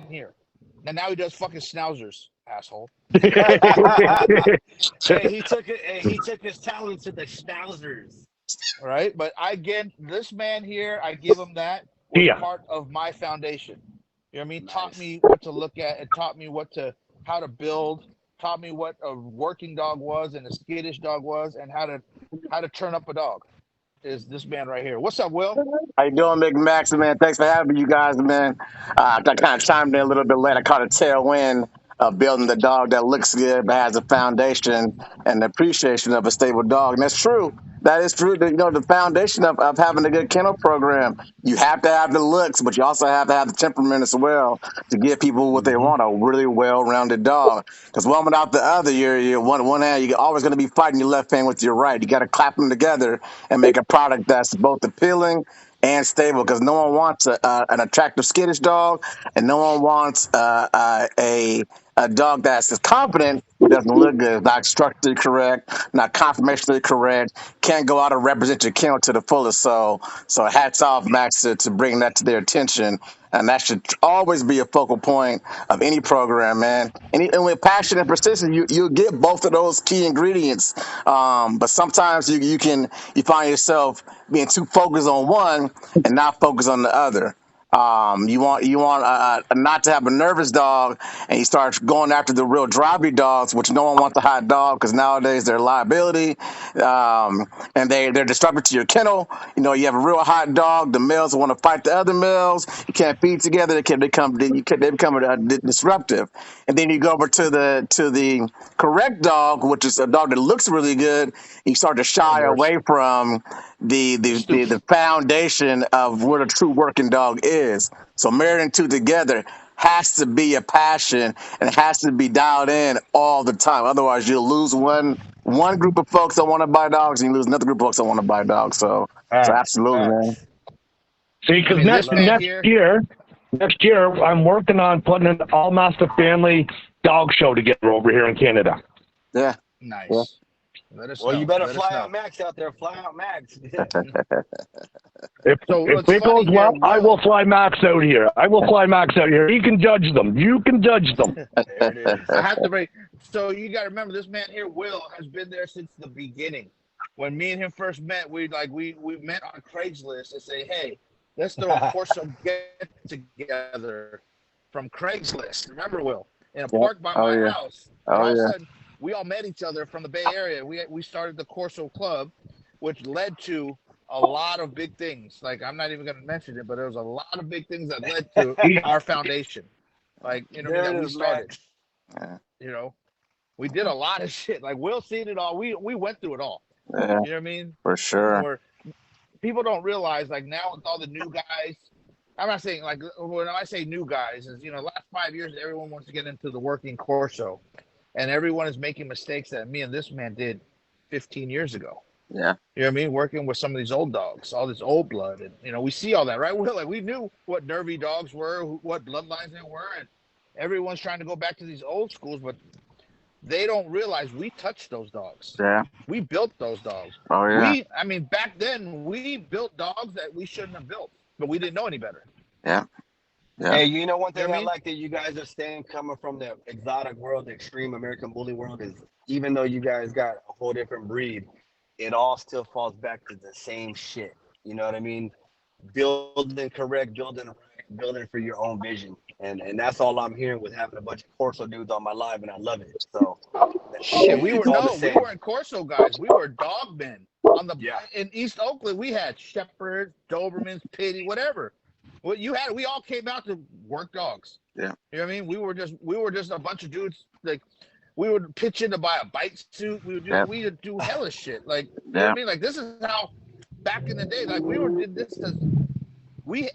here. And now he does fucking schnauzers, asshole. Hey, he took it. Hey, he took his talent to the schnauzers. All right, but I get this man here. I give him that was Yeah. part of my foundation. You know what I mean? Taught Nice. me what to look at. It taught me how to build. Taught me what a working dog was and a skittish dog was, and how to turn up a dog. Is this man right here? What's up, Will? How you doing, Big Max, man? Thanks for having you guys, man. I kind of chimed in a little bit late. I caught a tailwind of building the dog that looks good but has a foundation and the appreciation of a stable dog. And that's true. That is true. You know, the foundation of having a good kennel program, you have to have the looks, but you also have to have the temperament as well to give people what they want, a really well-rounded dog. Because one without the other, you're one hand, you're always going to be fighting your left hand with your right. You got to clap them together and make a product that's both appealing and stable, because no one wants an attractive skittish dog, and no one wants a dog that's just confident but doesn't look good, not structurally correct, not conformationally correct, can't go out and represent your kennel to the fullest. So hats off, Max, to bring that to their attention. And that should always be a focal point of any program, man. And with passion and persistence, you get both of those key ingredients. But sometimes you find yourself being too focused on one and not focused on the other. You want not to have a nervous dog, and you start going after the real drivey dogs, which no one wants a hot dog because nowadays they're a liability, and they're disruptive to your kennel. You know, you have a real hot dog, the males want to fight the other males. You can't feed together; they become disruptive. And then you go over to the correct dog, which is a dog that looks really good. You start to shy Inverse. away from the foundation of what a true working dog is. So marrying two together has to be a passion and it has to be dialed in all the time. Otherwise, you'll lose one group of folks that want to buy dogs, and you lose another group of folks that want to buy dogs. So Facts. absolutely, man. Facts. See, I because mean, I this next love man it. next here. year, next year I'm working on putting an all master family dog show together over here in Canada. Yeah, yeah. Nice. Let us Well, you know. better Let us fly know. out Max out there. Fly out Max. If So if what's it goes funny here, well, I will Will? fly Max out here. I will fly Max out here. He can judge them. You can judge them. There it is. I have to break. So you got to remember, this man here, Will, has been there since the beginning. When me and him first met, we met on Craigslist and say, hey, let's throw a Corso get together from Craigslist. Remember, Will, in a Yep. park by Oh my yeah. house, and Oh all of a yeah. sudden we all met each other from the Bay Area. We started the Corso Club, which led to a lot of big things. Like, I'm not even going to mention it, but there was a lot of big things that led to our foundation. Like, you know what I There mean, it that we is, started. Max. Yeah. You know, we did a lot of shit. Like, Will seen it all. We went through it all. Yeah, You know what I mean? for And sure. we're people don't realize, like, now with all the new guys. I'm not saying, like, when I say new guys, is, last 5 years everyone wants to get into the working Corso, and everyone is making mistakes that me and this man did 15 years ago. Yeah. You know what I mean? Working with some of these old dogs, all this old blood, and we see all that, right? We knew what nervy dogs were, what bloodlines they were, and everyone's trying to go back to these old schools, but they don't realize we touched those dogs. Yeah. We built those dogs. Oh yeah. I mean, back then we built dogs that we shouldn't have built, but we didn't know any better. Yeah. Yeah. Hey, you know one You know thing what I I mean? like that you guys are staying coming from the exotic world, the extreme American bully world, is even though you guys got a whole different breed, it all still falls back to the same shit. You know what I mean? Building correct, building right, building for your own vision. And that's all I'm hearing with having a bunch of Corso dudes on my live, and I love it. So Shit, it's all the we same. weren't Corso guys. We were dog men. Yeah. In East Oakland, we had Shepherds, Dobermans, Pitty, whatever. We all came out to work dogs. Yeah. You know what I mean? We were just a bunch of dudes. Like, we would pitch in to buy a bite suit. Yeah. We would do hellish shit. Like, you know what Yeah. I mean? Like, this is how back in the day, like, did this.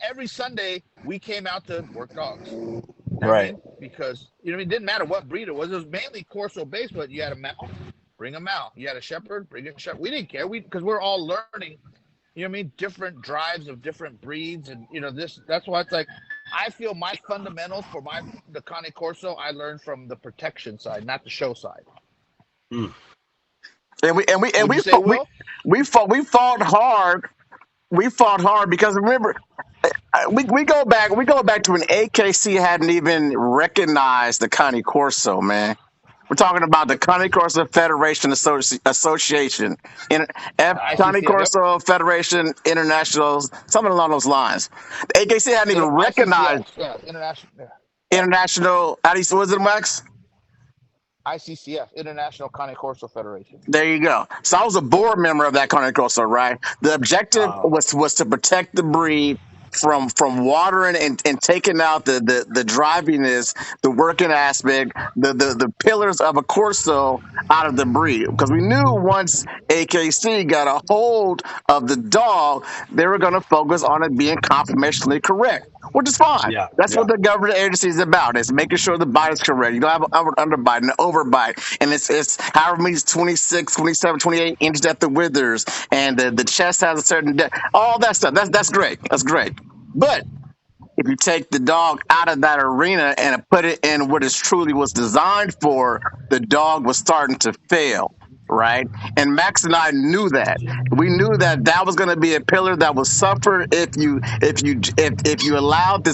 Every Sunday we came out to work dogs. You know what I Right. mean? Because it didn't matter what breed it was. It was mainly Corso based, but you had a Mal, bring a Mal. You had a Shepherd, bring a Shepherd. We didn't care. Because we're all learning. You know what I mean? Different drives of different breeds, and that's why it's like I feel my fundamentals for the Cane Corso I learned from the protection side, not the show side. And we Would you say, Will? we fought hard. We fought hard because remember, we go back to when AKC hadn't even recognized the Connie Corso, man. We're talking about the Connie Corso Federation Association, in Connie ICCF. Yep. Corso Federation International, something along those lines. The AKC hadn't even recognized ICCF. Yeah. International. Yeah. Yeah. international. How do you, was it, Max? ICCF. International Cane Corso Federation. There you go. So I was a board member of that Connie Corso, right? The objective Uh, was to protect the breed from watering and taking out the driviness, the working aspect, the pillars of a Corso out of the breed. Because we knew once AKC got a hold of the dog, they were going to focus on it being conformationally correct, which is fine. yeah, That's what yeah, the government agency is about. It's making sure the bite is correct. You don't have an underbite and an overbite. And it's however many 26, 27, 28 inches at the withers. And the chest has a certain depth. All that stuff. That's great. That's great. But if you take the dog out of that arena and put it in what it truly was designed for, the dog was starting to fail, right? And Max and I knew that. We knew that that was going to be a pillar that would suffer if you allowed this